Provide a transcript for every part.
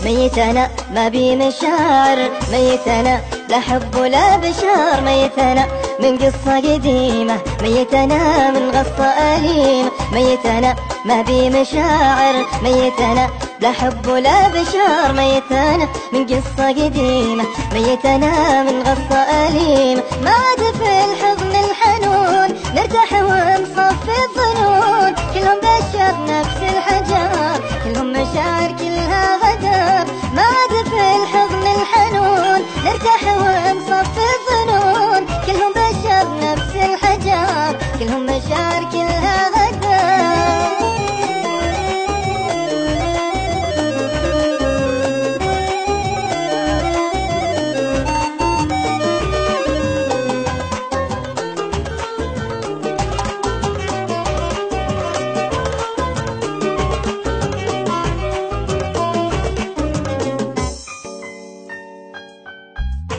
ميت أنا ما بي مشاعر، ميت أنا لا حب ولا بشار، ميت أنا من قصة قديمة، ميت أنا من غصة أليمة، ميت أنا ما بي مشاعر، ميت أنا لا حب ولا بشار، ميت أنا من قصة قديمة، ميت أنا من غصة أليمة. ما عاد في الحضن الحنون نرتاح ونصفي الظنون، كلهم بشر نفس الحجر، كلهم مشاعر كلها غدر. ما عاد في الحضن الحنون نرتاح ونصفي الظنون، كلهم بشر نفس الحجر، كلهم مشاعر كلها غدر.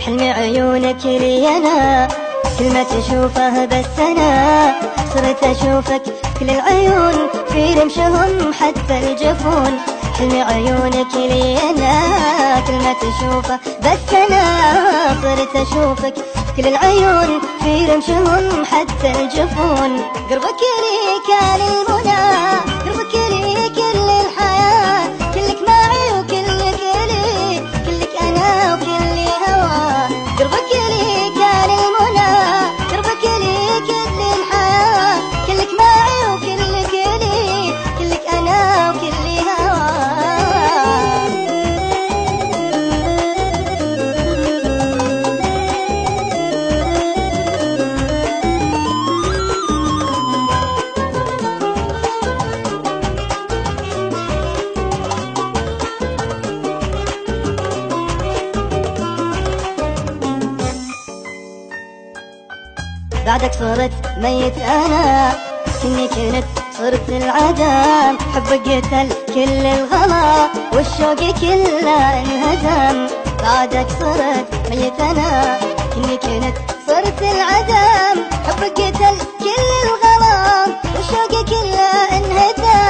حلم عيونك لي أنا، كل ما تشوفه بس أنا صرت أشوفك كل العيون في رمشهم حتى الجفون. حلم عيونك لي أنا، كل ما تشوفه بس أنا صرت أشوفك كل العيون في رمشهم حتى الجفون. قربك لي كان المنى، قربك لي كل الحياة، كلك معي وكلك لي، كلك أنا وكلي هوا. قربك لي كان المنى، قربك لي كل الحياة، كلك معي وكلك لي، كلك أنا وكلي هوا. بعدك صرت ميت أنا، كني كنت صرت العدم، حبك قتل كل الغلا والشوق كله انهدم. بعدك صرت ميت أنا، كني كنت صرت العدم، حبك قتل كل الغلا والشوق كله انهدم.